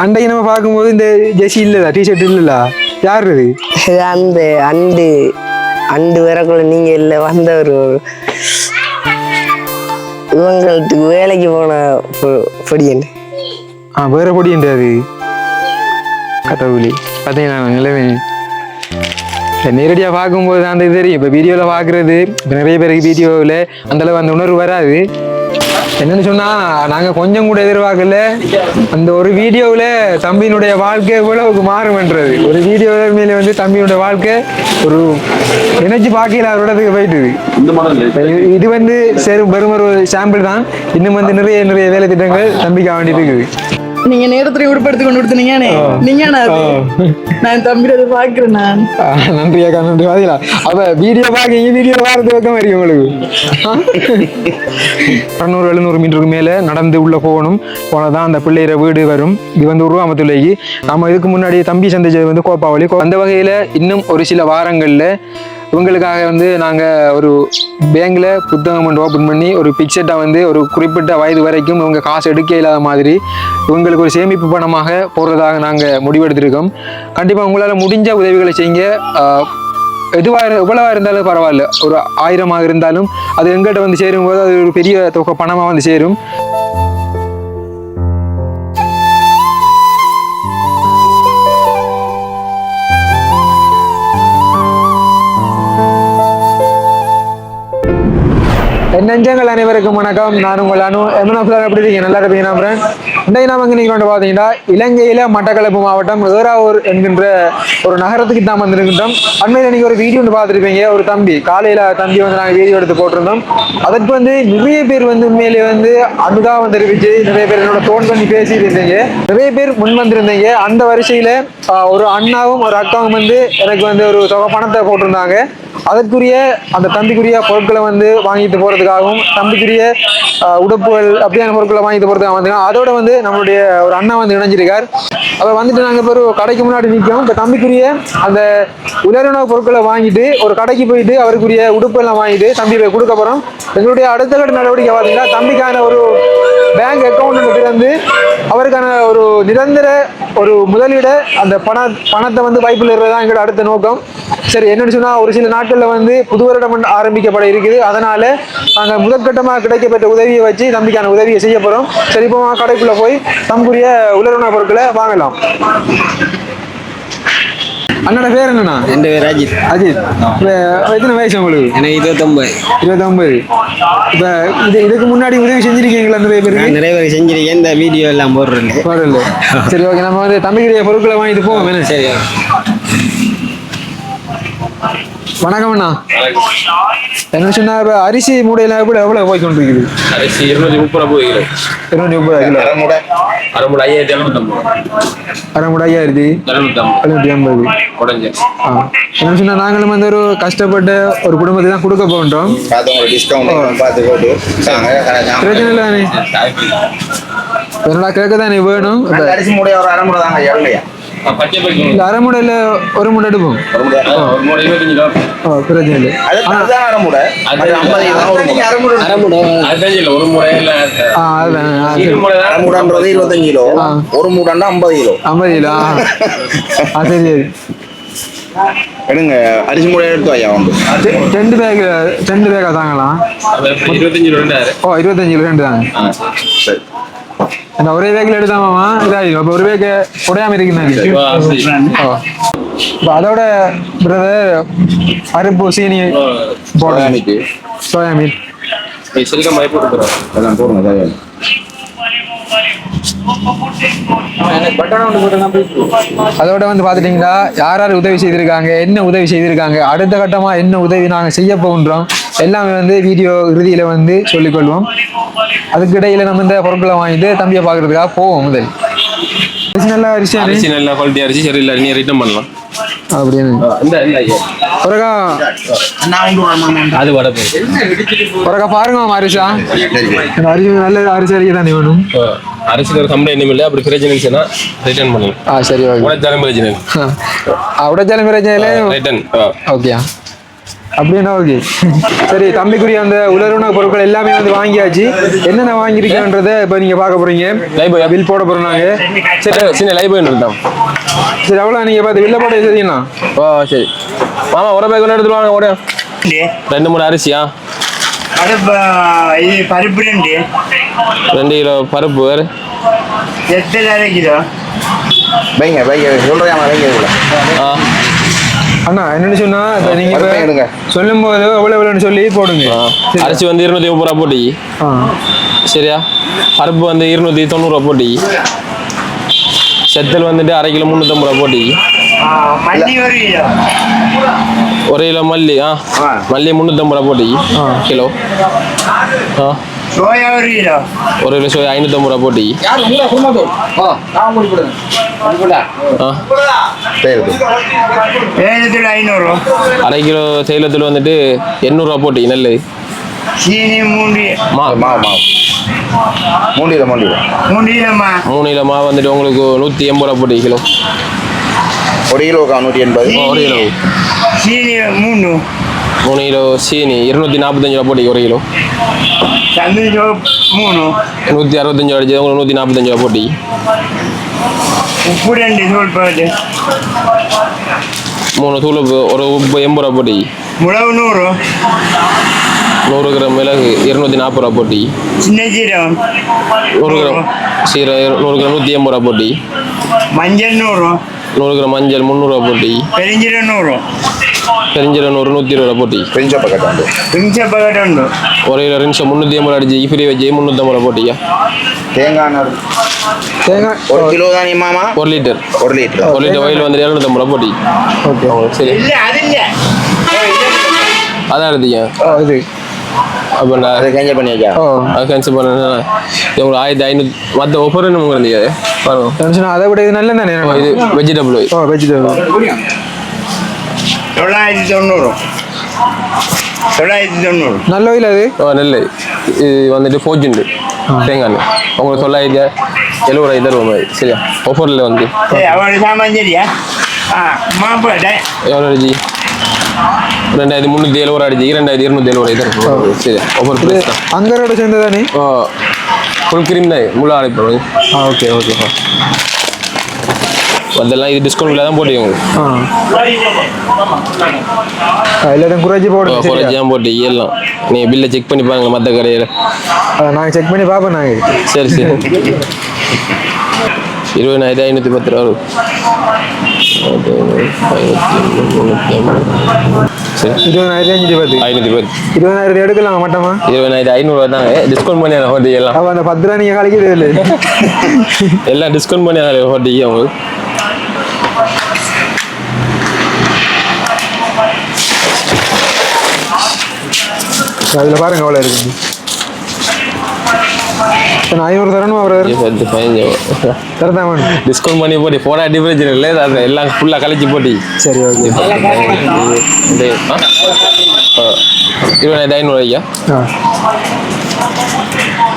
அண்டைக்கு நம்ம பார்க்கும்போது இந்த ஜெர்சி இல்லதா, டிஷர்ட் இல்லல, யார் இது? அந்த அண்டு வரக்குள்ள நீங்க இல்லை வந்தவர் இவங்களுக்கு வேலைக்கு போன பொடியன். வேற பொடியன் அது கடவுளி. பார்த்தீங்கன்னா நிலைமை நேரடியாக பார்க்கும்போது அந்த இது தெரியும். இப்போ வீடியோவில் பார்க்குறது நிறைய பேருக்கு வீடியோவில் அந்தளவு அந்த உணர்வு வராது. என்னன்னு சொன்னால் நாங்கள் கொஞ்சம் கூட எதிர்பார்க்கல. அந்த ஒரு வீடியோவில் தம்பியினுடைய வாழ்க்கை எவ்வளவுக்கு மாறும்ன்றது. ஒரு வீடியோவில் மேலே வந்து தம்பியினுடைய வாழ்க்கை ஒரு நினைச்சு பார்க்கல அவரோடதுக்கு போயிட்டுது. இது வந்து சரி வெறும் ஒரு சாம்பிள் தான். இன்னும் வந்து நிறைய வேலை திட்டங்கள் தம்பிக்காக வேண்டிட்டு இருக்குது. நீங்க நேரத்துல உடுப்படுத்தி கொண்டு கொடுத்தீங்கன்னு நீங்க நான் தம்பிரது பாக்குறேன். நான் நன்றியாக்கா, நன்றி. பாத்தீங்களா அப்ப வீடியோ பாக்கீங்க, வீடியோ வாரது பக்கம் வரைக்கும் உங்களுக்கு 600-700 மீட்டருக்கு மேல நடந்து உள்ள போனதான் அந்த பிள்ளைற வீடு வரும். இது வந்து உருவாமத்துலேக்கு நம்ம இதுக்கு முன்னாடி தம்பி சந்திச்சது வந்து கோப்பாவளி. அந்த வகையில இன்னும் ஒரு சில வாரங்கள்ல இவங்களுக்காக வந்து நாங்கள் ஒரு பேங்கில் புத்தகம் ஒன்று ஓப்பன் பண்ணி ஒரு பிக்செட்டை வந்து ஒரு குறிப்பிட்ட வயது வரைக்கும் இவங்க காசு எடுக்க இல்லாத மாதிரி இவங்களுக்கு ஒரு சேமிப்பு பணமாக போடுறதாக நாங்கள் முடிவெடுத்திருக்கோம். கண்டிப்பாக உங்களால் முடிஞ்ச உதவிகளை செய்யுங்க. எவ்வளவாக இருந்தாலும் பரவாயில்ல, ஒரு 1000 இருந்தாலும் அது எங்கள்கிட்ட வந்து சேரும்போது அது ஒரு பெரிய தொகை பணமாக வந்து சேரும். நெஞ்சங்கள் அனைவருக்கும் வணக்கம். நான் உங்கள் அனு. எப்படி இருக்கீங்க? நல்லா இருப்பீங்க நம்புறேன். இன்றைக்கு நாம இங்கே வந்து பார்த்தீங்கன்னா இலங்கையில மட்டக்களப்பு மாவட்டம் ஏறாவூர் என்கின்ற ஒரு நகரத்துக்கு தான் வந்திருக்கின்றோம். அண்மையில் இன்னைக்கு ஒரு வீடியோ ஒன்று பார்த்துருப்பீங்க. ஒரு தம்பி காலையில தம்பி வந்து நாங்கள் வீடியோ எடுத்து போட்டிருந்தோம். அதற்கு வந்து நிறைய பேர் வந்து உண்மையிலே வந்து அனுதாபம் தெரிவிச்சு நிறைய பேர் என்னோட ஃபோன் பண்ணி பேசிட்டு இருந்தீங்க. நிறைய பேர் முன் வந்திருந்தீங்க. அந்த வரிசையில ஒரு அண்ணாவும் ஒரு அக்காவும் வந்து எனக்கு வந்து ஒரு தொகை பணத்தை போட்டிருந்தாங்க. அதற்குரிய அந்த தம்பிக்குரிய பொருட்களை வந்து வாங்கிட்டு போறதுக்காகவும் தம்பிக்குரிய உடுப்புகள் அப்படியான பொருட்களை வாங்கிட்டு போறதுக்காக வந்து அதோட வந்து நம்மளுடைய ஒரு அண்ணா வந்து இணைஞ்சிருக்கார். அப்போ வந்துட்டு நாங்கள் இப்போ ஒரு கடைக்கு முன்னாடி நிற்கும். இப்போ தம்பிக்குரிய அந்த உலருணவு பொருட்களை வாங்கிட்டு ஒரு கடைக்கு போயிட்டு அவருக்குரிய உடுப்பெல்லாம் வாங்கிட்டு தம்பி போய் கொடுக்க போகிறோம். எங்களுடைய அடுத்த கட்ட நடவடிக்கை பார்த்தீங்கன்னா தம்பிக்கான ஒரு பேங்க் அக்கௌண்ட் திறந்து அவருக்கான ஒரு நிரந்தர ஒரு முதலீட அந்த பணத்தை வந்து வாய்ப்பில் இருக்கிறதா எங்களோட அடுத்த நோக்கம். சரி, என்னன்னு சொன்னா ஒரு சில நாட்களில் வந்து புது வருடம் ஆரம்பிக்கப்பட இருக்குது. அதனால நாங்கள் முதற்கட்டமாக கிடைக்கப்பட்ட உதவியை வச்சு தம்பிக்கான உதவியை செய்ய போறோம். சரி, இப்போ கடைக்குள்ள போய் தம்புரிய உலருணவு பொருட்களை வாங்கலாம். அண்ணோட பேர் என்னண்ணா? என் பேர் அஜித். அஜித், எத்தனை வயசு உங்களுக்கு? எனக்கு 29. இப்போ இதுக்கு முன்னாடி உதவி செஞ்சிருக்கீங்களா? நிறைய பேர் செஞ்சிருக்கேன். இந்த வீடியோ எல்லாம் போடுறேன். சரி, ஓகே. நம்ம வந்து தம்பிக்குரிய பொருட்களை வாங்கிட்டு போவோம். சரி. வணக்கம் அண்ணா. என்ன சொன்னா அரிசி மூடையில கூட எவ்வளவு போய் கொண்டிருக்குது? அரிசி 230 போகுது. 230 கிலோ. அரைமுடை 5750. அரைமுடை 5750 உடஞ்சு. என்ன சொன்னா நாங்களும் வந்து ஒரு கஷ்டப்பட்ட ஒரு குடும்பத்தை தான் கொடுக்க போன்றோம். பிரச்சனை இல்லை தானே? என்னடா கேட்க தானே வேணும். அரிசி மூடை ஒரு அரைமுடை தாங்க. அரைமுடையில ஒரு முடை எடுப்போம். பிரச்சனை இல்லை. எடுங்க அரிசி மூடை எடுத்து வையா. 2 பேக்கா தாங்கலாம். 25 கிலோ. 25 கிலோ 2 தாங்க. ஒரே பேக்கில் எடுத்தாமாமா இதாகிடும். அப்போ ஒரு பேக்கு உடையாம இருக்குன்னு அதோட பிரதர் அரிப்பு சீனி போட சோயா மீட் எல்லாம் போடுங்க. அதோட வந்து பாத்துட்டீங்களா யார் யார் உதவி செய்திருக்காங்க, என்ன உதவி செய்திருக்காங்க, அடுத்த கட்டமா என்ன உதவி நாங்க செய்ய போகின்றோம் எல்லாமே வந்து வீடியோ இறுதியில வந்து சொல்லிக்கொள்வோம். அதுக்கு இடையில நம்ம இந்த பொருட்களை வாங்கிட்டு தம்பியை பாக்குறதுக்காக போவோம். முதல் நல்ல அரிசி நல்ல குவாலிட்டி அரிசி சரியில்லை, நீ ரிட்டர்ன் பண்ணலாம் அப்படின்னு அது வர பாருங்க. அரிசா அரிசி நல்ல அரிசி அரிசி தானே வேணும். அரிசியில் ஒரு கம்ப்ளைண்ட் இல்லை, அப்படி பிரச்சனை இருந்துச்சுன்னா ரிட்டர்ன் பண்ணலாம். சரி, உடைச்சாலும் பிரச்சனை உடைச்சாலும் பிரச்சனை இல்லை. ரிட்டர்ன். ஓகே. அப்படின்னா ஓகே. சரி, தம்பிக்குரிய அந்த உலருணவு பொருட்கள் எல்லாமே வந்து வாங்கியாச்சு. என்னென்ன வாங்கியிருக்கேன்றதை இப்போ நீங்க பார்க்க போறீங்க. லைவ் பாய் பில் போட போறோம் நாங்க. சரி சின்ன லைவ் பாய் இருந்தான். சரி, அவ்வளோ நீங்க பார்த்து பில்ல போட சரிண்ணா. ஓ சரி மாமா ஒரு பேக் ஒன்று எடுத்துட்டு வாங்க ஓட. 2 3 அரிசியா? இது பருப்பு 2 கிலோ பருப்பு வேறு எத்தனை கிலோ வைங்க சொல்றேன் வைங்க இதுல. ஆ அண்ணா என்னன்னு சொன்னா இப்ப நீங்க இப்ப பருப்பு எடுங்க. சொல்லும் போது எவ்வளவுன்னு சொல்லி போடுங்க. சரி. அரிசி வந்து 230 ரூபா போட்டி. ஆ. சரியா? பருப்பு வந்து 290 ரூபா போட்டி. செத்தல் வந்துட்டு 1/2 கிலோ 350 ரூபா போட்டி. மல்லி 1 கிலோ 1 கிலோ மல்லி. மல்லி 350 ரூபா போட்டி kilo. Soya 1 kilo 1 kilo soya 550 ரூபா போட்டி. ஏலத்தில் 500 1/2 கிலோ தைலத்தில் வந்துட்டு 800 ரூபா போட்டி. நல்லது. சீனி 3 மாவு 3 கிலோமா 3 கிலோ மாவு வந்துட்டு உங்களுக்கு 180 ரூபா போட்டி கிலோ. 1 கிலோக்கா 180. 1 கிலோ சீனி 3 கிலோ சீனி 245 ரூபா போட்டி 1 கிலோ. சந்தூர் சோப் 3 165 ரூபா அடிச்சது உங்களுக்கு 145 ரூபா போட்டி. உப்பு 2 சோல் பாட்டு 3 தூள் உப்பு ஒரு உப்பு 80 ரூபா போட்டி. மிளகு 100 கிராம் மிளகு 240 ரூபா போட்டி. சின்ன சீரகம் 100 கிராம் சீரகம் 100 கிராம் 180 ரூபா போட்டி. மஞ்சள் 100 கிராம் மஞ்சள் 300 ரூபா போட்டி. பெருஞ்சீரகம் பெருஞ்சீரகம் 120 ரூபா போட்டி. பிரிஞ்ச பக்கெட் வந்து பிஞ்ச பக்கெட் உண்டு 1 கிலோ ரின்ஷம் 380 அடிச்சு ஃப்ரீ வச்சு 350 ரூபா போட்டியா. தேங்காய் நார் தேங்காய் 1 கிலோ தானே மாமா. 1 லிட்டர் 1 லிட்டர் 1 லிட்டர் ஆயில் வந்து 250 ரூபா போட்டி. ஓகே. சரி இல்ல அது இல்ல அதான் எடுத்தீங்க. இது அப்போ நான் அதை கேன்சல் பண்ணியாச்சா? அது கேன்சல் பண்ணேன்னா உங்களுக்கு 1500 மற்ற ஆஃபர் என்ன இருந்தீங்க பாருங்க. டென்ஷன் அதை விட இது நல்ல தானே. இது வெஜிடபிள் வெஜிடபிள் 990 நல்ல ஓயில் அது. நெல் இது வந்துட்டு ஃபோர்ஜுண்டு தேங்காய் எண்ணெய் உங்களுக்கு 970 ரூபாய் தருவோம் மாதிரி. சரியா? ஆஃபரில் வந்து அவனோட சாமான் சரியா மாப்பிள்ள எவ்வளோ அடிச்சு 2370 ரூபா அடிச்சு 2270 ரூபாய் தரும். சரியா? ஆஃபர் ப்ரைஸ் தான். அங்கரோட சேர்ந்து தானே. ஃபுல் கிரீம் தான் முழு அழைப்போம். Okay okay. அதெல்லாம் இது டிஸ்கவுண்ட்டில் தான் போட்டு உங்களுக்கு எல்லாத்தையும் குறைச்சி போடுங்க. குறைச்சி தான் போட்டு எல்லாம் நீங்கள் பில்லை செக் பண்ணி பாருங்க மற்ற கடையில். நாங்கள் செக் பண்ணி பார்ப்போம் நாங்கள். சரி சரி 20,510 ரூபா வரும். சரி 20,510 20,000 எடுக்கலாம் மட்டமா. 20,500 தாங்க டிஸ்கவுண்ட் பண்ணி ஹோட்டி எல்லாம். அப்போ அந்த 10 ரூபா நீங்கள் கழிக்கிறது இல்லை. எல்லாம் டிஸ்கவுண்ட் பண்ணி ஹோட்டி அவங்களுக்கு. அதில் பாருங்க எவ்வளோ இருக்குது. 500 தரணுமா அவரு 15 தரதான் வேணும். டிஸ்கவுண்ட் பண்ணி போட்டி போடா டிஃபரன்ஸ் இல்லை அது எல்லாம் ஃபுல்லாக கழிச்சு போட்டி. சரி ஓகே. 20,500 ஐயா.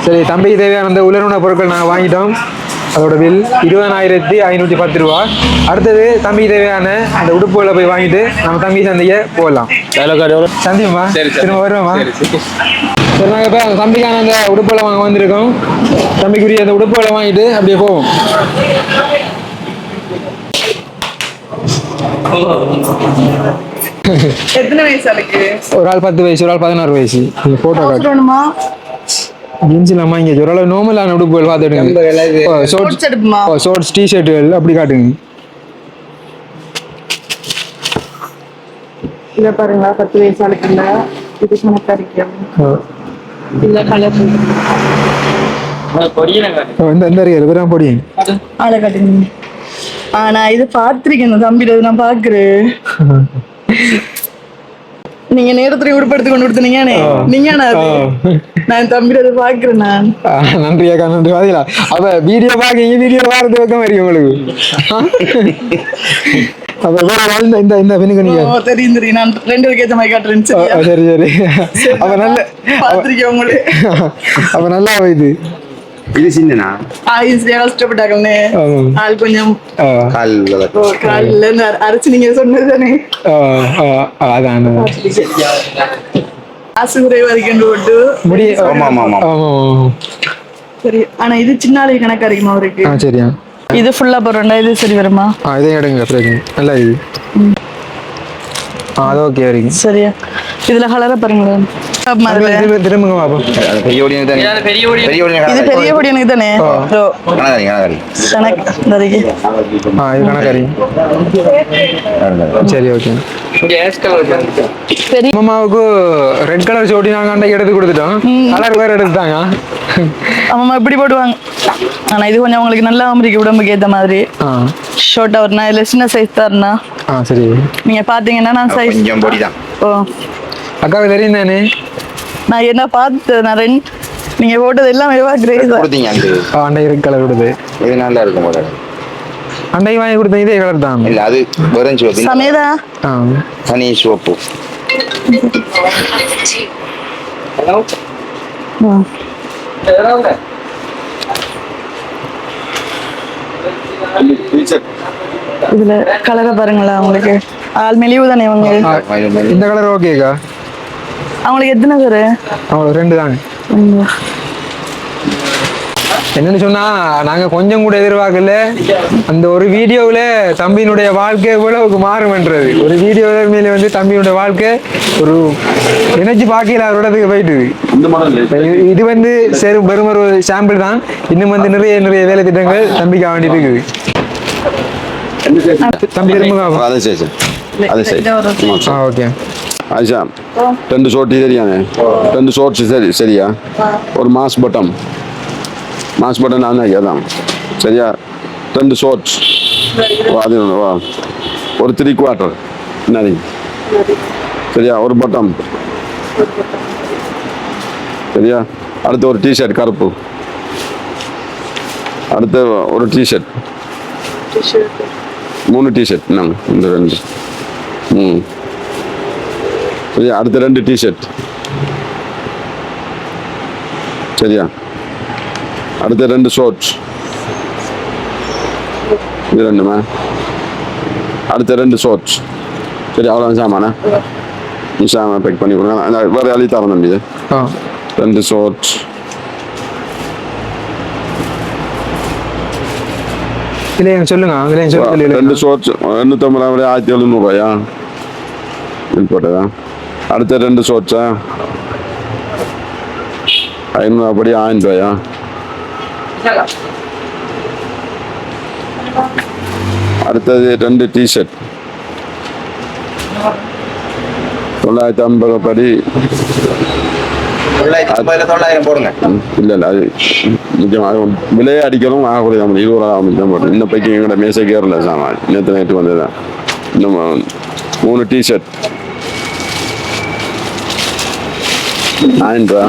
சரி, தம்பிக்கு தேவையான அந்த உலருண பொருட்கள் நாங்கள் வாங்கிட்டோம். அதோட பில் 20,510 ரூபா. அடுத்தது தம்பிக்கு தேவையான அந்த உடுப்புகளை போய் வாங்கிட்டு நம்ம தம்பி சந்தையை போகலாம். சந்தியம்மா திரும்ப வருவோம்மா. சரி, நாங்கள் இப்போ தம்பிக்கான அந்த உடுப்புகளை வாங்க வந்திருக்கோம். தம்பிக்குரிய அந்த உடுப்புகளை வாங்கிட்டு அப்படியே போவோம். எத்தனை வயசு அதுக்கு? ஒரு ஆள் 10 வயசு, ஒரு ஆள் 16 வயசு. ஃபோட்டோ காட்டு வேணுமா? ஜீன்ஸ் இல்லாமல் இங்கே ஓரளவு நார்மலான உடுப்புகள் பார்த்துடுங்க. ஷார்ட்ஸ் எடுப்புமா? ஷார்ட்ஸ் டிஷர்ட்டுகள் அப்படி காட்டுங்க. இதை பாருங்களா 10 வயசு ஆளுக்குள்ள இது கணக்கா இருக்கு. இல்ல கலர் இந்த அறியல் வெறும் பொடியும் ஆளை காட்டுங்க. நான் இது பார்த்திருக்கேன் தம்பியில நான் பாக்குறேன். நீங்க நேரத்துல உடுப்படுத்தி கொண்டு கொடுத்தீங்கன்னு நீங்க நான் தம்பியில பாக்குறேன். நான் நன்றி அக்கா, நன்றி. பாத்தீங்களா அப்ப வீடியோ பாக்கீங்க, வீடியோ வாரது பக்கம் வரைக்கும் உங்களுக்கு. அப்ப இந்த இந்த பெண்ணுக்கு நீங்க தெரியும் தெரியும். நான் 2 பேருக்கு ஏற்ற மாதிரி காட்டுறேன். சரி சரி. அப்ப நல்ல பாத்திருக்கேன் உங்களுக்கு. அப்ப நல்லா இது இது சின்னனா ஈஸியா கஷ்டப்பட்டாங்கன்னு ஆமா. ஆள் கொஞ்சம் ஆ, காலில் காலில் இருந்து அரைச்சு நீங்க சொன்னது தானே ஆ, ஆ, அதான் காசு குறைவா இருக்குன்னு போட்டு முடி ஆமா, ஆமா, ஆமா. ஆமா. சரி ஆனா இது சின்ன ஆளு கணக்கா இருக்குமா அவருக்கு ஆ சரியா இது ஃபுல்லா போடுறா இது சரி வருமா இதையும் எடுங்க பிரச்சனை நல்லா இது அது ஓகே வரைக்கும் சரியா இதுல கலரை பாருங்களேன் திரும்புங்க பாப்போம் பெரிய ஒடியும் தானே பெரிய ஒடியும் இது பெரிய பொடி எனக்கு தானே கணக்காரி எனக்கு இந்த இருக்கு. இது கணக்காரி சரி ஓகே பெரிய அம்மாவுக்கு ரெட் கலர் சோட்டி நாங்க அன்றைக்கு எடுத்து கொடுத்துட்டோம் கலர் வேற எடுத்துட்டாங்க அம்மா இப்படி போடுவாங்க ஆனா இது கொஞ்சம் உங்களுக்கு நல்லா இருக்கு உடம்புக்கு ஏத்த மாதிரி ஆ ஷார்ட்டா வரணும் இல்ல சின்ன சைஸ் தரனா சரி நீங்க பாத்தீங்கன்னா நான் சைஸ் கொஞ்சம் பொடி தான் ஓ அக்காவுக்கு தெரியும் தானே நான் என்ன பார்த்து நான் நீங்க போட்டது எல்லாம் கிரேஸ் கொடுத்தீங்க அந்த அன்றைக்கு ரெட் கலர் கொடுத்து இது நல்லா இருக்கும் போல அன்றைக்கு வாங்கி கொடுத்த இதே கலர் தான் இல்ல அது வெறும் சிவப்பு சமேதா ஆ தனி சிவப்பு இதுல கலரை பாருங்களா உங்களுக்கு ஆள் மெலிவு தானே இவங்க இந்த கலர் ஓகேக்கா அவங்களுக்கு எத்தனை பேரு அவங்களுக்கு 2 தாங்க என்னன்னு சொன்னா நாங்க கொஞ்சம் கூட எதிர்பார்க்கல அந்த ஒரு வீடியோவில் தம்பியினுடைய வாழ்க்கை இவ்வளவுக்கு மாறும்ன்றது ஒரு வீடியோ மேலே வந்து தம்பியினுடைய வாழ்க்கை ஒரு நினைச்சு பார்க்கல அவரோடதுக்கு போயிட்டு இது வந்து சரி வெறும் ஒரு சாம்பிள் தான் இன்னும் வந்து நிறைய நிறைய வேலை திட்டங்கள் தம்பிக்கு வேண்டி இருக்குது தம்பி திரும்ப அது சரி அது சரி ஓகே ஆயிஷா 2 ஷோர்ட் தெரியானே 2 ஷோர்ட்ஸ் சரி சரியா ஒரு மாஸ் பட்டம் நான் அதான் சரியா 2 ஷோர்ட்ஸ் அது வா ஒரு 3/4 என்னது சரியா ஒரு பட்டம் சரியா அடுத்து ஒரு டிஷர்ட் கருப்பு அடுத்து ஒரு டிஷர்ட் 3 டிஷர்ட் நாங்கள் இந்த 2 சரியா அடுத்த 2 டிஷர்ட் சரியா அடுத்த 2 ஷோர்ட்ஸ் இது 2மா அடுத்த 2 ஷோர்ட்ஸ் சரி அவ்வளோ சாமானா நீ சாமான் பேக் பண்ணி கொடுங்க அந்த வேறு அழி தரணும் தம்பி இது 2 ஷோர்ட்ஸ் இல்லையா சொல்லுங்க அதுலேயும் சொல்லி 2 ஷோர்ட்ஸ் 250 1700 போட்டதா அடுத்த 2 ஷோர்ட்ஸா 500 படி 1000 அடுத்தது 2 டிஷர்ட் 950 படி 900 போடுங்க இல்லை அது முக்கியமாக விலையை அடிக்கணும் ஆகக்கூடிய நம்ம 20 தான் போட்டோம் இன்னும் பைக்கு எங்களோட மேசைக்கு ஏறல சாமான் நேற்று நைட்டு வந்ததுதான் இன்னும் 3 டிஷர்ட் 1000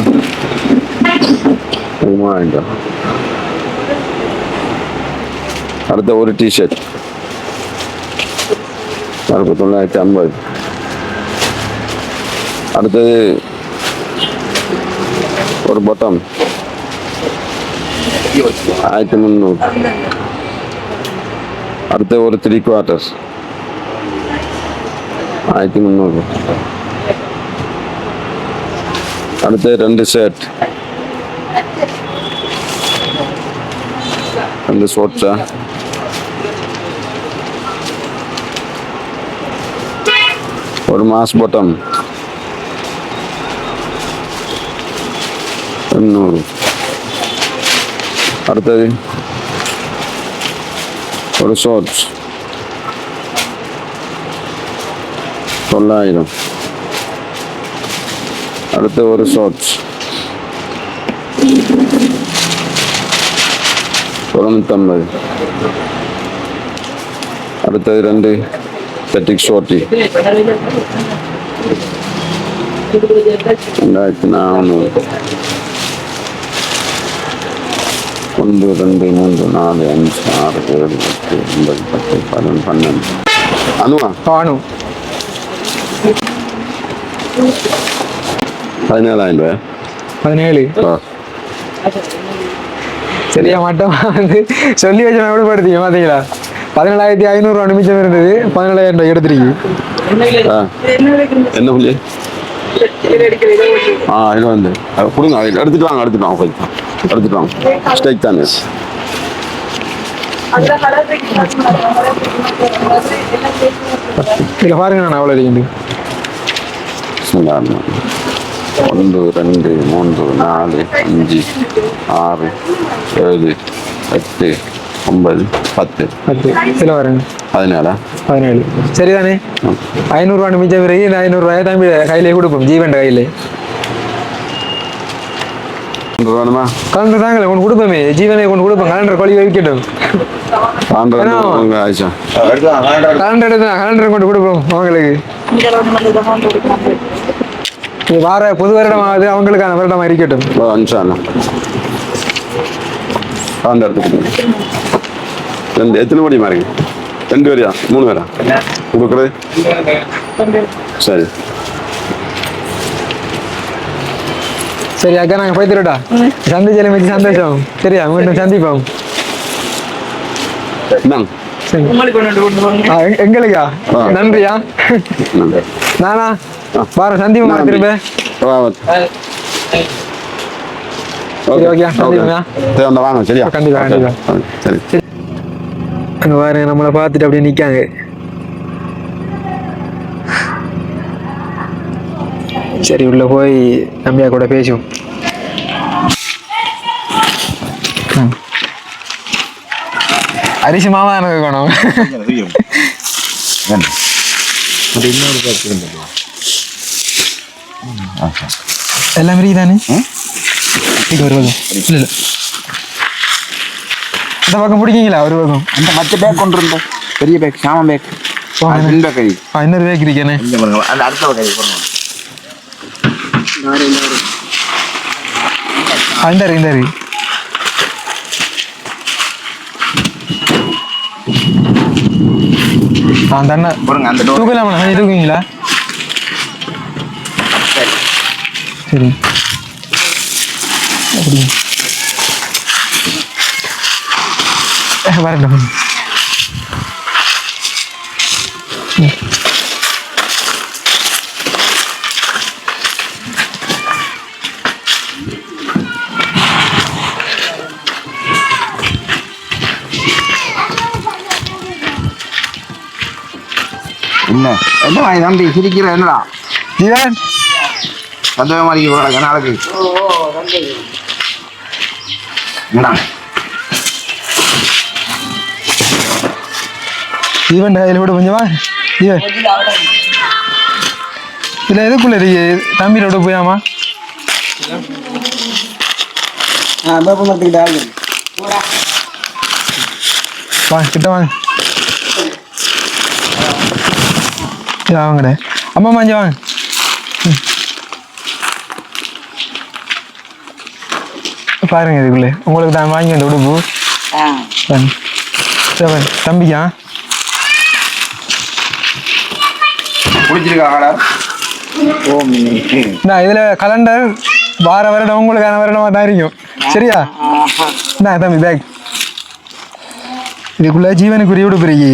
3000 அடுத்த ஒரு டிஷர்ட் 950 அடுத்தது ஒரு பட்டம் 1300 அடுத்த ஒரு 3/4 1300 அடுத்த 2 ஷர்ட் 2 ஷோர்ட்ஸா ஒரு மாஸ் பட்டம் 200 அடுத்தது ஒரு ஷோர்ட்ஸ் 900 அடுத்த ஒரு ஷோர்ட்ஸ் 950 அடுத்தது 2 செட்டிக் ஷோர்ட்டி 2400 1 2 3 4 5 6 7 8 9 10 11 12 அனுவா ஆனும் 17000 ரூபாய் 17 சரியா மட்டமா வந்து சொல்லி வச்சு கூட படுத்தீங்க பாத்தீங்களா 17,500 நிமிஷம் இருந்தது 17,000 எடுத்துருக்கு. ஆ என்ன புள்ளி இது வந்து கொடுங்க எடுத்துட்டு வாங்க எடுத்துட்டு வாங்க ஸ்டேக் தானே இதுல பாருங்க நான் அவ்வளோ இருக்கு 1 2 3 4 5 6 7 8 9 10 சில பாருங்க 17 சரிதானே 500 நிமிஷம் பிறகு இந்த 500 தம்பி கையிலே கொடுப்போம் ஜீவன் கையிலே வேணுமா கலண்டர் தாங்களே கொண்டு கொடுப்போமே ஜீவனை கொண்டு கொடுப்போம் கலண்டர் கொழி வைக்கட்டும் ஆயிஷா கலண்டர் கொண்டு கொடுப்போம் அவங்களுக்கு வார புது வருடமாவது அவங்களுக்கான வருடமா இருக்கட்டும் எத்தனை மணிமா இருக்கு 2 பேரையா 3 பேரா கொடுக்குறது சரி சரி அக்கா நாங்க போய் தருடா சந்திச்சல மிச்ச சந்தோஷம் சரியா மீண்டும் சந்திப்போம் எங்களுக்கா நன்றியா நானா வார சந்திப்போம் திரும்ப சரி ஓகே சந்திப்போம் வாங்க சரியா கண்டிப்பா சரி அங்க பாருங்க நம்மளை பார்த்துட்டு அப்படியே நிக்காங்க. சரி உள்ள போய் நம்பியா கூட பேசுவோம். அரிசி மாமா எனக்கு வேணும். எல்லாம் மாதிரி தானே வருவது இல்லை இல்லை இந்த பக்கம் பிடிக்கீங்களா ஒரு பக்கம் அந்த மற்ற பேக் கொண்டு இருந்தோம் பெரிய பேக் சாம பேக் இன்னொரு பேக் இருக்கேனே அந்த அடுத்த கை இந்த அந்த தூக்கலாமா தூக்குவீங்களா சரி வரட்டும் என்ன வாங்கி தம்பி சிரிக்கிற என்னடா ஜீவன் சந்தோஷமா இருக்கு நாளைக்கு என்னடா ஜீவன் கையில் விட கொஞ்சமா ஜீவன் இல்லை எதுக்குள்ள இருக்கு தம்பியோட போயாமா வாங்க கிட்ட வாங்க வாங்கடே அம்மா மாஞ்சி வாங்க பாருங்க இதுக்குள்ள உங்களுக்கு தான் வாங்கி வந்த உடுப்பு தம்பிக்கா இதுல கலண்டர் வார வருடம் உங்களுக்கான வருடமா தான் இருக்கும் சரியா தம்பி பேக் இதுக்குள்ள ஜீவனுக்குரிய உடுப்பு இருக்கு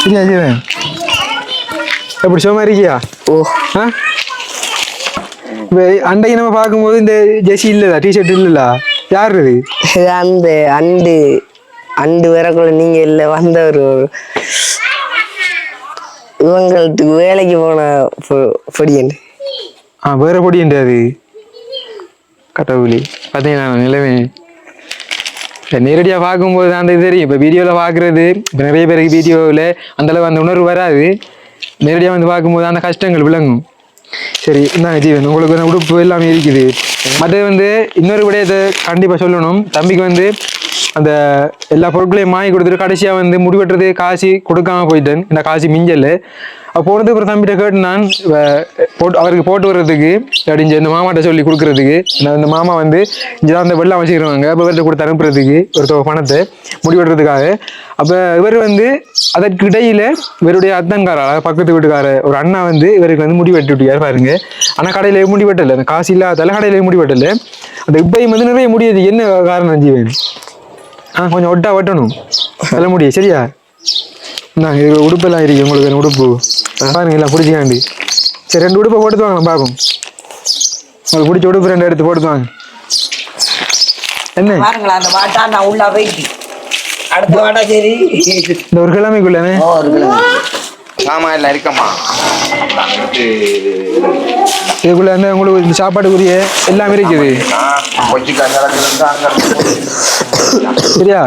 சரியா ஜீவன் எப்படி சும்மா இருக்கியா அண்டைக்கு நம்ம பார்க்கும்போது இந்த ஜெர்சி இல்லதா டிஷர்ட் இல்லல யார் இது அந்த அண்டு வரக்குள்ள நீங்க இல்ல வந்தவர் இவங்களுக்கு வேலைக்கு போன பொடியன் வேற பொடியன் அது கட்டவுளி பார்த்தீங்கன்னா நிலைமை நேரடியாக பார்க்கும்போது அந்த இது தெரியும். இப்போ வீடியோவில் பார்க்குறது இப்போ நிறைய பேருக்கு வீடியோவில் அந்தளவு அந்த உணர்வு வராது. நேரடியாக வந்து பார்க்கும்போது அந்த கஷ்டங்கள் விளங்கும். சரி இந்தாங்க ஜீவன், உங்களுக்கு வந்து உடுப்பு எல்லாமே இருக்குது. மற்றது வந்து இன்னொரு விடயத்தை கண்டிப்பாக சொல்லணும். தம்பிக்கு வந்து அந்த எல்லா பொருட்களையும் வாங்கி கொடுத்துட்டு கடைசியாக வந்து முடிவெட்டுறது காசு கொடுக்காம போயிட்டேன். இந்த காசு மிஞ்சல் போனதுக்கு அப்புறம் தம்பிகிட்ட கேட்டு நான் அவருக்கு போட்டு வர்றதுக்கு அப்படின்னு இந்த மாமாட்ட சொல்லி கொடுக்குறதுக்கு. இந்த மாமா வந்து இங்கேதான் அந்த வெள்ளம் வச்சுக்கிறாங்க. அப்போ இவர்கிட்ட கொடுத்து அனுப்புறதுக்கு ஒரு பணத்தை முடிவெட்டுறதுக்காக. அப்போ இவர் வந்து அதற்கு இடையில இவருடைய அத்தன்கார பக்கத்து வீட்டுக்கார ஒரு அண்ணா வந்து இவருக்கு வந்து முடி வெட்டி விட்டுக்கார். செய்வார் பாருங்க. ஆனால் கடையில் முடி வெட்டலை, அந்த காசு இல்லாதால கடையில் முடி வெட்டலை. அந்த இப்பையும் வந்து நிறைய முடியாது. என்ன காரணம் ஜீவன்? கொஞ்சம் ஒட்டா வெட்டணும் நல்ல முடியும். சரியா? இது உடுப்பெல்லாம் இருக்கு உங்களுக்கு. உடுப்பு பாருங்க எல்லாம் பிடிச்சிக்காண்டி. சரி 2 உடுப்பை போட்டு வாங்க பார்க்கும். உங்களுக்கு பிடிச்ச உடுப்பு 2 எடுத்து போட்டு வாங்க. என்ன அந்த வாட்டா நான் உள்ள போயிட்டு அடுத்த வாட்டா சரி இந்த ஒரு கிழமைக்குள்ளே ஆமா இல்லை இருக்கம்மா. இதுக்குள்ள வந்து உங்களுக்கு இந்த சாப்பாட்டுக்குரிய எல்லாமே இருக்குது. சரியா?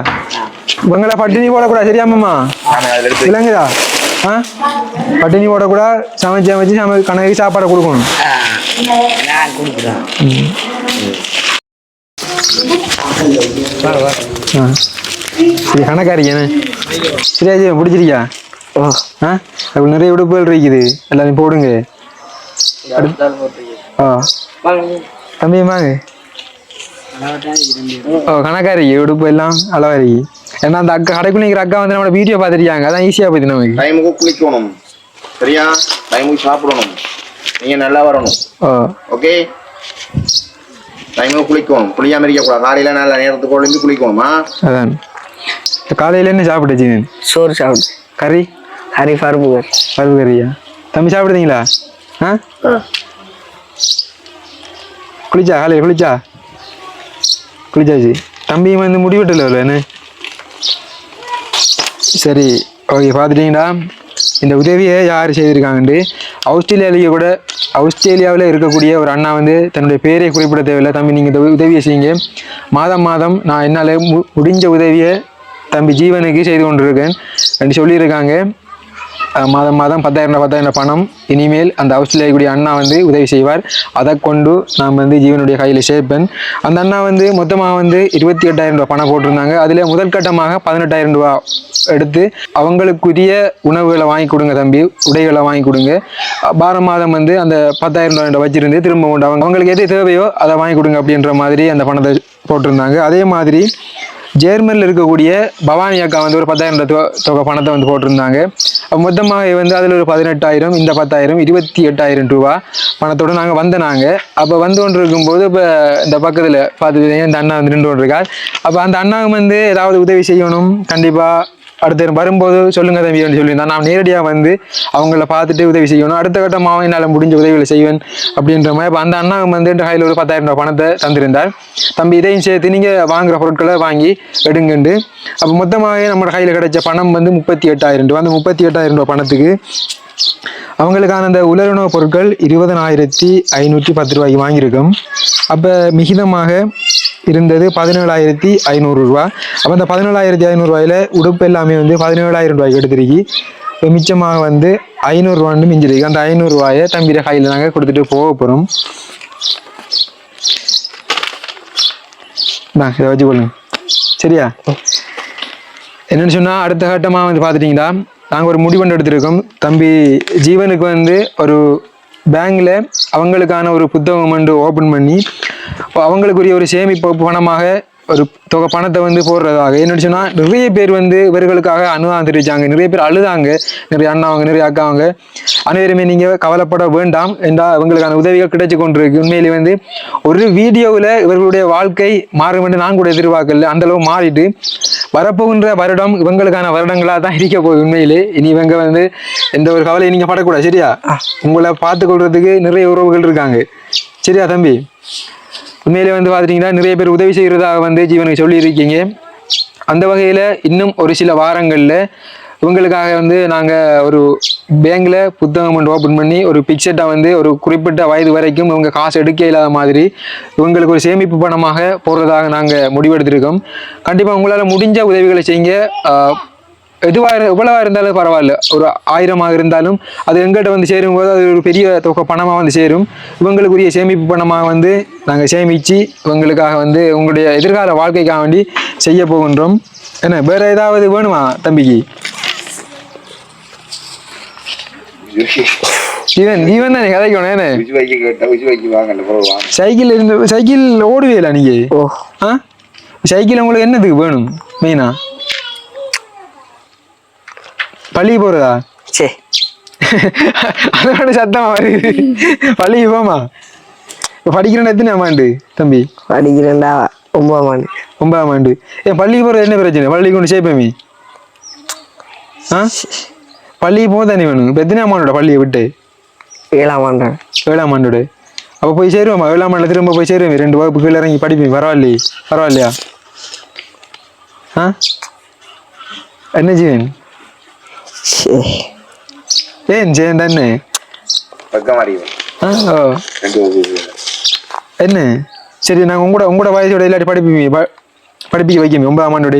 இவங்கள பட்டினி போடக்கூடாது. சரியாமம்மா? இல்லைங்கதா? பட்டினி போடக்கூடாது. சமைச்சு கணக்கு சாப்பாடை கொடுக்கணும். சரி கணக்காரிக்கண்ணே. சரியா ஜீவன் பிடிச்சிருக்கியா? அப்படி நிறைய உடுப்புகள் இருக்குது. எல்லாரையும் போடுங்க. தம்பி வாங்க. கணக்காரி உடுப்பு எல்லாம் அளவா இருக்கு. ஏன்னா அந்த அக்கா கடைக்குள்ள நிற்கிற அக்கா வந்து நம்மளோட வீடியோ பார்த்துருக்காங்க. அதான் ஈஸியா போயிடுது நமக்கு. டைமுக்கு குளிக்கணும். சரியா? டைமுக்கு சாப்பிடணும். நீங்க நல்லா வரணும். ஓகே? டைமுக்கு குளிக்கணும். குளியாம இருக்கக்கூடாது. காலையில நல்ல நேரத்துக்கு ஒழுங்கு குளிக்கணுமா? அதான் காலையில என்ன சாப்பிட்டுச்சு? சோறு சாப்பிடு. கறி பருப்பு கறியா? தம்பி சாப்பிடுறீங்களா? குளிச்சா? காலையில் குளிச்சாச்சு. தம்பி வந்து முடிவெட்டல என்ன? சரி ஓகே. பார்த்துட்டீங்களா இந்த உதவியை யார் செய்திருக்காங்கன்ட்டு? ஆஸ்திரேலியாவில் இருக்கக்கூடிய ஒரு அண்ணா வந்து தன்னுடைய பேரை குறிப்பிட தேவையில்லை. தம்பி நீங்கள் இந்த உதவியை செய்யுங்க. மாதம் நான் என்னால் முடிஞ்ச உதவியை தம்பி ஜீவனுக்கு செய்து கொண்டிருக்கேன் என்று சொல்லியிருக்காங்க. மாதம் 10,000 பணம் இனிமேல் அந்த ஆஸ்திரேலியாவுடைய அண்ணா வந்து உதவி செய்வார். அதை கொண்டு நான் வந்து ஜீவனுடைய கையில் சேர்ப்பேன். அந்த அண்ணா வந்து மொத்தமாக வந்து 28,000 பணம் போட்டிருந்தாங்க. அதில் முதல் கட்டமாக 18,000 எடுத்து அவங்களுக்குரிய உணவுகளை வாங்கி கொடுங்க தம்பி, உடைகளை வாங்கி கொடுங்க. மாதம் வந்து அந்த 10,000 வச்சிருந்து திரும்ப உண்டு அவங்களுக்கு எது தேவையோ அதை வாங்கி கொடுங்க அப்படின்ற மாதிரி அந்த பணத்தை போட்டிருந்தாங்க. அதே மாதிரி ஜெர்மனில் இருக்கக்கூடிய பவானி அக்கா வந்து ஒரு 10,000 தொகை பணத்தை வந்து போட்டிருந்தாங்க. மொத்தமாக வந்து அதில் ஒரு 18,000, இந்த 10,000 28,000 பணத்தோடு நாங்கள் அப்போ வந்து கொண்டு இருக்கும்போது இப்போ இந்த பக்கத்தில் பார்த்துக்கிட்டீங்க இந்த அண்ணா வந்து நின்று கொண்டு இருக்கார். அப்போ அந்த அண்ணாவுக்கு வந்து ஏதாவது உதவி செய்யணும். கண்டிப்பாக அடுத்த வரும்போது சொல்லுங்க தம்பி சொல்லியிருந்தேன். நான் நேரடியாக வந்து அவங்கள பார்த்துட்டு உதவி செய்யணும். அடுத்த கட்டமாக என்னால் முடிஞ்ச உதவிகளை செய்வேன் அப்படின்ற மாதிரி. இப்போ அந்த அண்ணா வந்து என்ற கையில் ஒரு 10,000 பணத்தை தந்திருந்தார். தம்பி இதையும் சேர்த்து நீங்கள் வாங்குகிற பொருட்களை வாங்கி எடுங்கண்டு. அப்போ மொத்தமாக நம்ம கையில் கிடைச்ச பணம் வந்து 38,000. அந்த 38,000 பணத்துக்கு அவங்களுக்கான அந்த உலருணவு பொருட்கள் 20,510 வாங்கியிருக்கோம். அப்போ மிகிதமாக இருந்தது 17,500. அப்போ அந்த 17,500 உடுப்பு எல்லாமே வந்து 17,000 எடுத்திருக்கு. இப்போ மிச்சமாக வந்து 500 மிஞ்சிருக்கு. அந்த 500 தம்பிர கையில் நாங்கள் கொடுத்துட்டு போக போகிறோம். இதை வச்சு கொள்ளுங்க. சரியா? என்னென்னு சொன்னால் அடுத்த கட்டமாக வந்து பார்த்துட்டிங்களா நாங்கள் ஒரு முடிவெண்டு எடுத்திருக்கோம். தம்பி ஜீவனுக்கு வந்து ஒரு பேங்கில் அவங்களுக்கான ஒரு புத்தகம் வந்து ஓப்பன் பண்ணி அவங்களுக்குரிய ஒரு சேமிப்பு பணமாக ஒரு தொகை பணத்தை வந்து போடுறதாக. என்னன்னு சொன்னால் நிறைய பேர் வந்து இவர்களுக்காக அனுதாபம் தெரிவித்தாங்க. நிறைய பேர் அழுதாங்க. நிறைய அண்ணாவங்க நிறைய அக்காவங்க அனைவருமே நீங்கள் கவலைப்பட வேண்டாம் என்றால் இவங்களுக்கான உதவிகள் கிடைச்சி கொண்டிருக்கு. உண்மையிலே வந்து ஒரு வீடியோவில் இவர்களுடைய வாழ்க்கை மாறும் என்று நான் கூட எதிர்பார்க்கல. அந்தளவு மாறிட்டு வரப்போகின்ற வருடம் இவங்களுக்கான வருடங்களாக தான் இருக்க போகுது. உண்மையிலே இனி இவங்க வந்து எந்த ஒரு கவலையை நீங்கள் படக்கூடாது. சரியா? உங்களை பார்த்து கொள்றதுக்கு நிறைய உறவுகள் இருக்காங்க. சரியா தம்பி? உண்மையிலே வந்து பார்த்துட்டிங்கன்னா நிறைய பேர் உதவி செய்கிறதாக வந்து ஜீவனுக்கு சொல்லியிருக்கீங்க. அந்த வகையில் இன்னும் ஒரு சில வாரங்களில் இவங்களுக்காக வந்து நாங்கள் ஒரு பேங்கில் புத்தகம் வந்து ஓப்பன் பண்ணி ஒரு பிக்செட்டை வந்து ஒரு குறிப்பிட்ட வயது வரைக்கும் இவங்க காசு எடுக்க இல்லாத மாதிரி இவங்களுக்கு ஒரு சேமிப்பு பணமாக போடுறதாக நாங்கள் முடிவெடுத்திருக்கோம். கண்டிப்பாக உங்களால் முடிஞ்ச உதவிகளை செய்யுங்க. எவ்வளவா இருந்தாலும் பரவாயில்ல. ஒரு 1000 இருந்தாலும் அது எங்கிட்ட வந்து சேரும்போது அது ஒரு பெரிய தொகை பணமாக வந்து சேரும். இவங்களுக்குரிய சேமிப்பு பணமாக வந்து நாங்கள் சேமித்து இவங்களுக்காக வந்து உங்களுடைய எதிர்கால வாழ்க்கைக்காக வேண்டி செய்ய போகின்றோம். என்ன வேற ஏதாவது வேணுமா தம்பிக்கு? ஜீவன் தானே கதைக்கணும். சைக்கிள் ஓடுவீங்களா நீங்க? சைக்கிள் உங்களுக்கு என்னதுக்கு வேணும் மெயினா? பள்ளி போறதா? சரி அதோட சத்தமா வருது. பள்ளிக்கு போமா? படிக்கிறேன் எத்தனை ஆண்டு தம்பி? படிக்கிறேன்டா 9ஆம் ஆண்டு. 9ஆம் ஆண்டு. ஏன் பள்ளிக்கு போறது என்ன பிரச்சனை? பள்ளிக்கு கொண்டு சேர்ப்பேமி. பள்ளிக்கு போக தானே வேணும். இப்போ எத்தனை ஆண்டோட பள்ளியை விட்டு? 7ஆம் ஆண்டு. 7ஆம் ஆண்டோட அப்போ போய் சேருவோமா? 7ஆம் ஆண்டு திரும்ப போய் சேருவேன். 2 வகுப்பு கீழே இறங்கி படிப்பேன். பரவாயில்லையா? என்ன ஜீவன்? ஏன் ஜெயன் தானே என்ன? சரி, நாங்கள் உங்களோட வயசோட இல்லாட்டி படிப்பிக்க வைக்கமே 9ஆம் ஆண்டோட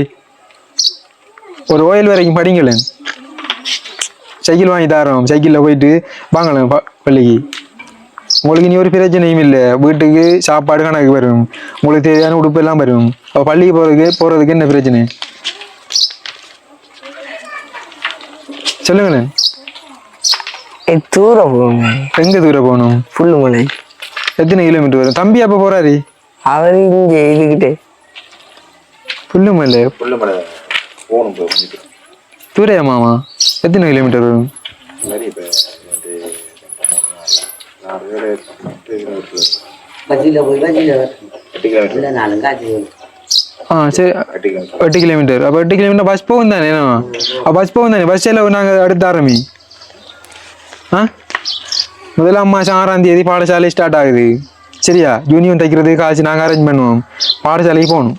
ஒரு ஓயில் வரைக்கும் படிங்களேன். சைக்கிள் வாங்கி தரோம். சைக்கிளில் போயிட்டு வாங்கலாம் பள்ளிக்கு. உங்களுக்கு இனி ஒரு பிரச்சனையும் இல்லை. வீட்டுக்கு சாப்பாடு கணக்கு வரும். உங்களுக்கு தேவையான உடுப்பு எல்லாம் வரும். அப்போ பள்ளிக்கு போகிறதுக்கு என்ன பிரச்சனை சொல்லுங்களேன். தூரம் போகணும். எங்கே தூரம் போகணும்? புல்லுமலை. எத்தனை கிலோமீட்டர் வரும்? தம்பி அப்போ போகிறாரு. அவர் இங்கே இதுக்கிட்டே புல்லுமலை போகணும். தூரையா மாமா? எத்தனை கிலோமீட்டர் வரும்? சரி, 8 கிலோமீட்டர். அப்போ 8 கிலோமீட்டர் பஸ் போகும் தானே? பஸ் போகும் தானே? பஸ் எல்லாம் நாங்கள் அடுத்த ஆரம்பி. முதலாம் மாதம் 6ஆம் தேதி பாடசாலை ஸ்டார்ட் ஆகுது. சரியா? யூனியன் தைக்கிறதுக்கு காசு நாங்கள் அரேஞ்ச் பண்ணுவோம். பாடசாலைக்கு போகணும்.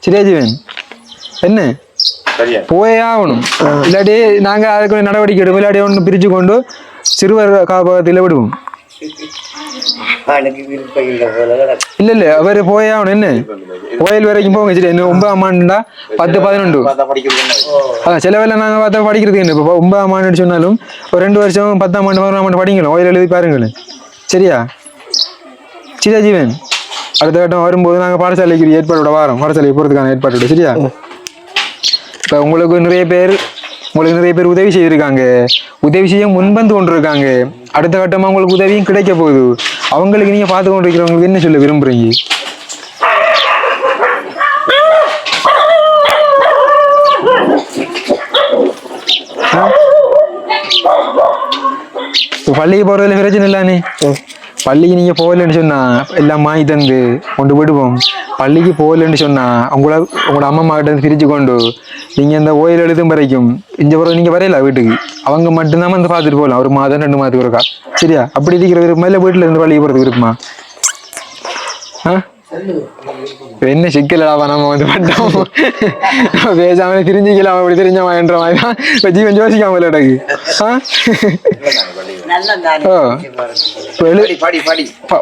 சரியா ஜீவன்? என்ன போயே ஆகணும். இல்லாட்டி நாங்கள் அதுக்கு நடவடிக்கை எடுப்போம். இல்லாட்டி ஒன்று பிரித்து கொண்டு சிறுவர் காப்பகத்தில் விடுவோம். இல்ல அவர் போயே ஆகணும். என்ன கோயில் வரைக்கும் போங்க. சரி, 9ஆம் ஆண்டுண்டா 10, 11 அதான் செலவெல்லாம் நாங்கள் பார்த்தா படிக்கிறதுக்கு என்ன. இப்போ 9ஆம் ஆண்டு சொன்னாலும் ஒரு 2 வருஷம் 10ஆம் ஆண்டு 11ஆம் ஆண்டு படிக்கலாம். கோயில் எழுதி பாருங்களேன். சரியா? சரியா ஜீவன்? அடுத்த கட்டம் வரும்போது நாங்கள் பாடசாலைக்கு ஏற்பாடோட வாரோம். பாடசாலைக்கு போகிறதுக்கான ஏற்பாடோட. சரியா? இப்போ உங்களுக்கு நிறைய பேர் உதவி செய்திருக்காங்க. உதவி செய்ய முன்வந்து கொண்டிருக்காங்க. அடுத்த கட்டமாக உங்களுக்கு உதவியும் கிடைக்க போகுது. அவங்களுக்கு நீங்கள் பார்த்து கொண்டு இருக்கிறவங்களுக்கு என்ன சொல்ல விரும்புகிறீங்க? பள்ளிக்கு போகிறதுல பிரச்சனை இல்லானே. பள்ளிக்கு நீங்கள் போகலன்னு சொன்னால் எல்லாம் வாங்கி தந்து கொண்டு விடுவோம். பள்ளிக்கு போகலன்னு சொன்னால் உங்களோட அம்மா கிட்ட இருந்து பிரித்து கொண்டு நீங்கள் இந்த ஓயில் எழுதும் வரைக்கும் இந்த பிறகு நீங்கள் வரையல வீட்டுக்கு. அவங்க மட்டும்தான் வந்து பார்த்துட்டு போகலாம். 1 மாதம் 2 மாதத்துக்கு இருக்கா. சரியா? அப்படி இருக்கிற விருப்பமா இல்லை வீட்டில் இருந்து பள்ளிக்கு போகிறதுக்கு விருப்பமா? என்ன சிக்கலடாவா நம்ம வந்து பட்டோம். பேசாம தெரிஞ்சுக்கலாம். அப்படி தெரிஞ்சவன் என்ற மாதிரி தான் இப்போ ஜீவன் யோசிக்காம இல்லடக்கு.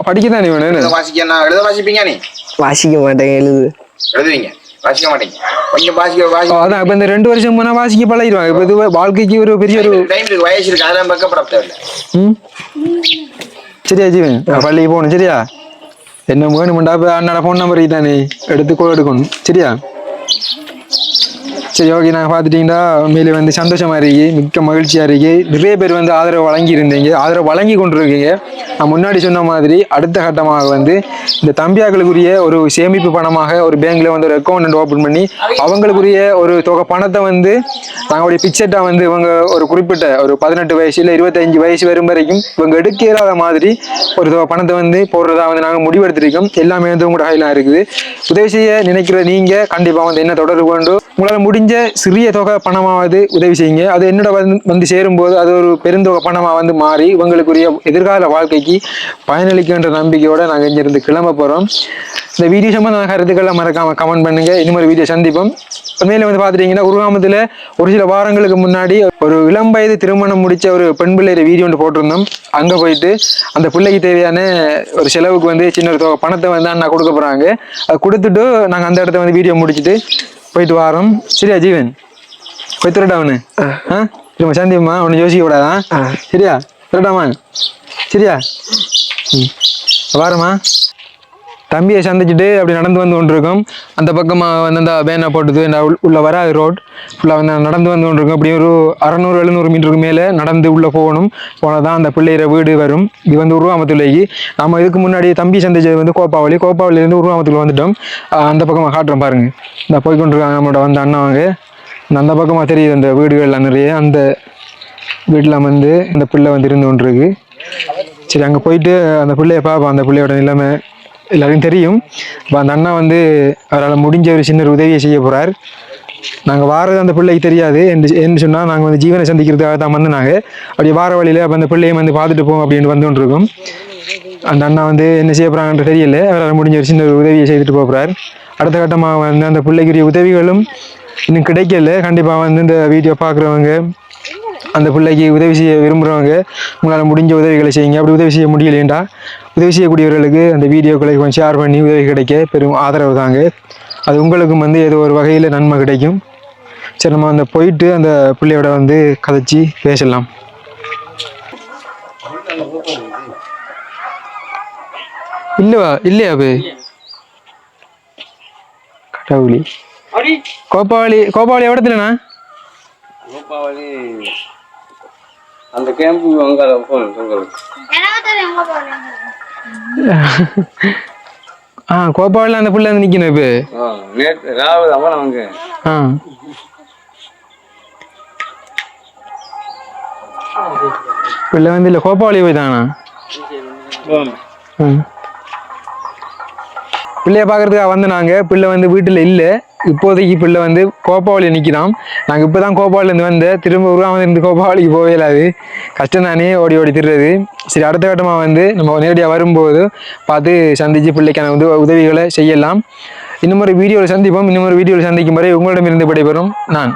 படிக்கத்தானே வேணும். வாசிக்க மாட்டேன். எழுதுவீங்க, வாசிக்க மாட்டேங்க. கொஞ்சம் அதான் இப்ப இந்த 2 வருஷம் போனா வாசிக்க பழகிடுவாங்க. இப்ப இது வாழ்க்கைக்கு ஒரு பெரிய ஒரு வயசு இருக்கு. அதெல்லாம் பக்கப்பட தேவையில்லை. சரியா ஜீவன்? பள்ளிக்கு போகணும். சரியா? என்ன வேணுமெண்டா இப்போ அண்ணாட ஃபோன் நம்பர் தானே எடுத்து கோல் எடுக்கணும். சரியா? சரி, ஓகே. நாங்கள் பார்த்துட்டிங்கன்னா உண்மையிலே வந்து சந்தோஷமா இருக்கு. மிக்க மகிழ்ச்சியாக இருக்கு. நிறைய பேர் வந்து ஆதரவு வழங்கி இருந்தீங்க. ஆதரவு வழங்கி கொண்டிருக்கீங்க. நான் முன்னாடி சொன்ன மாதிரி அடுத்த கட்டமாக வந்து இந்த தம்பியாக்களுக்குரிய ஒரு சேமிப்பு பணமாக ஒரு பேங்க்ல வந்து ஒரு அக்கௌண்ட் ஓப்பன் பண்ணி அவங்களுக்குரிய ஒரு தொகை பணத்தை வந்து நாங்களுடைய பிக்செட்டாக வந்து இவங்க ஒரு குறிப்பிட்ட ஒரு 18 வயசு இல்லை 25 வயசு வரும் வரைக்கும் இவங்க எடுக்க இயலாத மாதிரி ஒரு தொகை பணத்தை வந்து போடுறதா வந்து நாங்கள் முடிவெடுத்திருக்கோம். எல்லாமே வந்து உங்களோட கையில இருக்குது. உதவி செய்ய நினைக்கிற நீங்கள் கண்டிப்பாக வந்து என்ன தொடர்பு கொண்டு உங்களால் முடிஞ்ச சிறிய தொகை பணமாவது உதவி செய்யுங்க. அது என்னோட வந்து சேரும்போது அது ஒரு பெருந்தொகை பணமாக வந்து மாறி இவங்களுக்குரிய எதிர்கால வாழ்க்கைக்கு பயனளிக்கின்ற நம்பிக்கையோட நாங்கள் இங்கிருந்து கிளம்ப போகிறோம். இந்த வீடியோ சம்பந்தமான கருத்துக்களை மறக்காம கமெண்ட் பண்ணுங்க. இன்னும் ஒரு வீடியோ சந்திப்போம். உண்மையில வந்து பார்த்துட்டீங்கன்னா உருவாமத்தில் ஒரு சில வாரங்களுக்கு முன்னாடி ஒரு இளம் வயது திருமணம் முடிச்ச ஒரு பெண் பிள்ளைய வீடியோ ஒன்று போட்டிருந்தோம். அங்கே போயிட்டு அந்த பிள்ளைக்கு தேவையான ஒரு செலவுக்கு வந்து சின்ன ஒரு தொகை பணத்தை வந்து அண்ணா கொடுக்க போகிறாங்க. அதை கொடுத்துட்டு நாங்கள் அந்த இடத்த வந்து வீடியோ முடிச்சுட்டு போயிட்டு வரோம். சரியா ஜீவன்? போய் திருடாவனு திரும்ப சந்தியம்மா ஒன்று யோசிக்க கூடாதான். சரியா? திருடாமா? சரியா? வாரம்மா. தம்பியை சந்திச்சுட்டு அப்படி நடந்து வந்து கொண்டிருக்கோம். அந்த பக்கமாக வந்து அந்த பேனை போட்டுது உள்ள வராது ரோட் ஃபுல்லாக வந்து நடந்து வந்து கொண்டிருக்கோம். அப்படி ஒரு 600-700 மீட்டருக்கு மேலே நடந்து உள்ளே போகணும். போனால் தான் அந்த பிள்ளைகிற வீடு வரும். இது வந்து உருவாமத்துலேக்கு நம்ம இதுக்கு முன்னாடி தம்பி சந்திச்சது வந்து கோப்பாவளியிலேருந்து உருவாமத்துக்குள்ள வந்துட்டோம். அந்த பக்கமாக காட்டுறோம் பாருங்கள். இந்த போய்கொண்டிருக்காங்க நம்மளோட வந்து அண்ணாவங்க. அந்த பக்கமாக தெரியுது அந்த வீடுகள்லாம் நிறைய. அந்த வீட்டில் வந்து இந்த பிள்ளை வந்து இருந்து கொண்டு இருக்கு. சரி அங்கே போயிட்டு அந்த பிள்ளைய பார்ப்போம். அந்த பிள்ளையோட நிலைமை எல்லாருக்கும் தெரியும். இப்போ அந்த அண்ணா வந்து அவரால் முடிஞ்ச ஒரு சின்ன ஒரு உதவியை செய்ய போகிறார். நாங்கள் வாரது அந்த பிள்ளைக்கு தெரியாது என்று சொன்னால் நாங்கள் வந்து ஜீவனை சந்திக்கிறதுக்காக தான் வந்து நாங்கள் அப்படியே வார வழியில் அப்போ அந்த பிள்ளையும் வந்து பார்த்துட்டு போவோம் அப்படின்னு வந்து கொண்டு இருக்கோம். அந்த அண்ணா வந்து என்ன செய்ய போகிறாங்கன்னு தெரியல. அவரால் முடிஞ்ச ஒரு சின்ன ஒரு உதவியை செய்துட்டு போகிறார். அடுத்த கட்டமாக வந்து அந்த பிள்ளைக்குரிய உதவிகளும் இன்னும் கிடைக்கல. கண்டிப்பாக வந்து இந்த வீடியோ பார்க்குறவங்க அந்த பிள்ளைக்கு உதவி செய்ய விரும்புகிறவங்க உங்களால் முடிஞ்ச உதவிகளை செய்யுங்க. அப்படி உதவி செய்ய முடியலேண்டா உதவி செய்யக்கூடியவர்களுக்கு அந்த வீடியோக்களை கொஞ்சம் ஷேர் பண்ணி உதவி கிடைக்க பெரும் ஆதரவு தாங்க. அது உங்களுக்கும் வந்து ஏதோ ஒரு வகையில் நன்மை கிடைக்கும். சரி நம்ம அந்த போயிட்டு அந்த பிள்ளையோட வந்து கதைச்சி பேசலாம். இல்லையா அது கடவுளி கோபாவளி எவ்வளோத்துலண்ணா? அந்த கேம்பு கோபாவளியில் அந்த பிள்ளை வந்து நிற்கணும் இப்போ. பிள்ளை வந்து இல்லை கோபாவளி போய் தானா? பிள்ளைய பார்க்கறதுக்காக வந்து நாங்கள் பிள்ளை வந்து வீட்டில் இல்லை. இப்போதைக்கு பிள்ளை வந்து கோபாவளியில் நிற்கிறான். நாங்கள் இப்போ தான் கோபாவளிலேருந்து வந்து திரும்ப உருவாக இருந்து கோபாவளிக்கு போகவே இல்லாது. கஷ்டம் தானே ஓடி திடுறது. சரி அடுத்த கட்டமாக வந்து நம்ம நேரடியாக வரும்போது பார்த்து சந்தித்து பிள்ளைக்கான உதவிகளை செய்யலாம். இன்னும் ஒரு வீடியோவில் சந்திப்போம். இன்னும் ஒரு வீடியோவில் சந்திக்கும் வரை உங்களிடமிருந்து விடைபெறும் நான்.